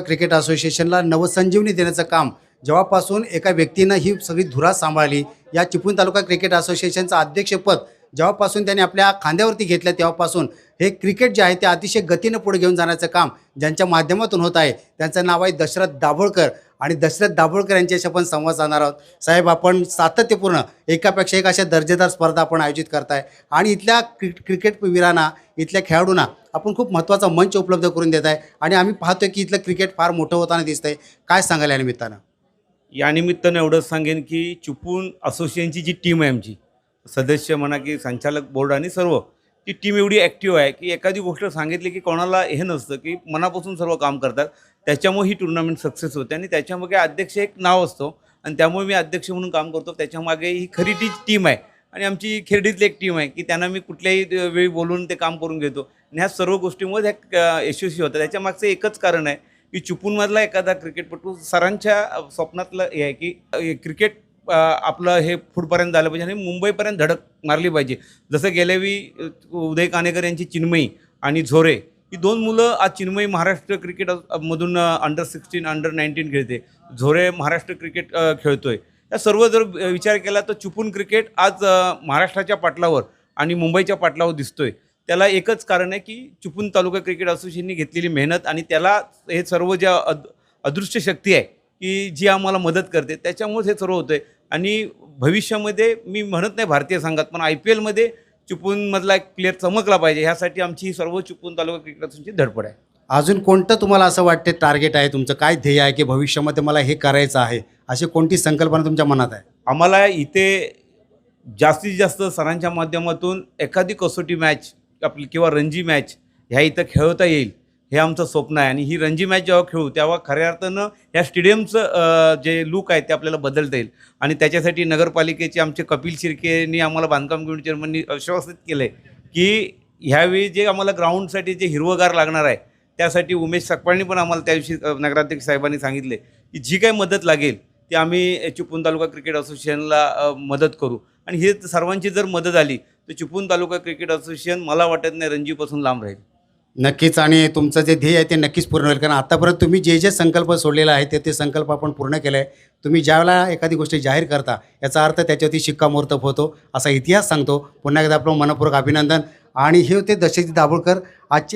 Cricket असोसिएशनला नवसंजीवनी देण्याचं काम जेव्हापासून एका व्यक्तीनं ही सगळी धुरा सांभाळली, या चिपळूण तालुका क्रिकेट असोसिएशनचं अध्यक्षपद जेव्हापासून त्यांनी आपल्या खांद्यावरती घेतलं तेव्हापासून हे क्रिकेट जे आहे ते अतिशय गतीनं पुढे घेऊन जाण्याचं काम ज्यांच्या माध्यमातून होत आहे त्यांचं नाव आहे दशरथ दाभोळकर. आणि दशरथ दाभोळकर यांच्याशी आपण संवाद साधणार आहोत. साहेब, आपण सातत्यपूर्ण एकापेक्षा एक अशा दर्जेदार स्पर्धा आपण आयोजित करताय आणि इथल्या क्रिकेट वीरांना, इथल्या खेळाडूंना आपण खूप महत्त्वाचा मंच उपलब्ध करून देत आहे आणि आम्ही पाहतोय की इथलं क्रिकेट फार मोठं होताना दिसतंय. काय सांगाल या निमित्तानं? या निमित्तानं एवढंच सांगेन की चिपळूण असोसिएशनची जी टीम आहे, आमची सदस्य म्हणा की संचालक बोर्ड आणि सर्व, ती टीम एवढी ॲक्टिव्ह आहे की एखादी गोष्ट सांगितली की कोणाला हे नसतं की मनापासून सर्व काम करतात. त्याच्यामुळे ही टुर्नामेंट सक्सेस होते आणि त्याच्यामागे अध्यक्ष एक नाव असतो आणि त्यामुळे मी अध्यक्ष म्हणून काम करतो. त्याच्यामागे ही खरी ती टीम आहे आणि आमची खेरडीतली एक टीम आहे की त्यांना मी कुठल्याही वेळी बोलून ते काम करून घेतो आणि ह्या सर्व गोष्टींमुळे ह्या यशस्वी होतात. त्याच्यामागचं एकच कारण आहे की चिपळूणमधला एखादा क्रिकेटपटू सरांच्या स्वप्नातलं हे आहे की क्रिकेट आपलं हे पुढपर्यंत झालं पाहिजे आणि मुंबईपर्यंत धडक मारली पाहिजे. जसं गेल्यावेळी उदय कानेकर यांची चिन्मयी आणि झोरे ही दोन मुलं आज चिन्मयी महाराष्ट्र क्रिकेट मधून अंडर-16 अंडर-19 खेळते, झोरे महाराष्ट्र क्रिकेट खेळतोय. या सर्व जर विचार केला तर चिपळूण क्रिकेट आज महाराष्ट्राच्या पाटलावर आणि मुंबईच्या पाटलावर दिसतोय. त्याला एकच कारण आहे की चिपळूण तालुका क्रिकेट असोसिएशनने घेतलेली मेहनत आणि त्याला हे सर्व ज्या अदृश्य शक्ती आहे की जी आम्हाला मदत करते, त्याच्यामुळेच हे सर्व होतं आहे. आणि भविष्यामध्ये मी म्हणत नाही भारतीय संघात, पण IPLमध्ये चिपळूणमधला एक प्लेअर चमकला पाहिजे, ह्यासाठी आमची ही सर्व चिपळूण तालुका क्रिकेट असोसिएशनची धडपड आहे. अजून कोणतं तुम्हाला असं वाटते टार्गेट आहे तुमचं? काय ध्येय आहे की भविष्यामध्ये मला हे करायचं आहे, अशी कोणती संकल्पना तुमच्या मनात आहे? आम्हाला इथे जास्तीत जास्त सरांच्या माध्यमातून एखादी कसोटी मॅच आपली किंवा रणजी मॅच ह्या इथं खेळवता येईल, हे आमचं स्वप्न आहे. आणि ही रणजी मॅच जेव्हा खेळू तेव्हा खऱ्या अर्थानं या स्टेडियमचं जे लूक आहे ते आपल्याला बदलता येईल आणि त्याच्यासाठी नगरपालिकेचे आमचे कपिल शिर्केंनी आम्हाला बांधकाम कमिटी चेअरमननी आश्वासित केलं आहे की ह्यावेळी जे आम्हाला ग्राउंडसाठी जे हिरवगार लागणार आहे त्यासाठी उमेश सकपाळनी पण आम्हाला त्या दिवशी नगराध्यक्ष साहेबांनी सांगितले की जी काही मदत लागेल ती आम्ही चिपळूण तालुका क्रिकेट असोसिएशनला मदत करू. आणि हे सर्वांची जर मदत आली तर चिपळूण तालुका क्रिकेट असोसिएशन मला वाटत नाही रणजीपासून लांब राहील. नक्कीच. आणि तुमचं जे ध्येय आहे ते नक्कीच पूर्ण होईल, कारण आतापर्यंत तुम्ही जे जे संकल्प सोडलेला आहे ते संकल्प आपण पूर्ण केला आहे. तुम्ही ज्यावेळेला एखादी गोष्ट जाहीर करता याचा अर्थ त्याच्यावरती शिक्कामोर्तब होतो, असा इतिहास सांगतो. पुन्हा एकदा आपलं मनपूर्वक अभिनंदन. आणि हे होते दशरथ दाभोळकर आजचे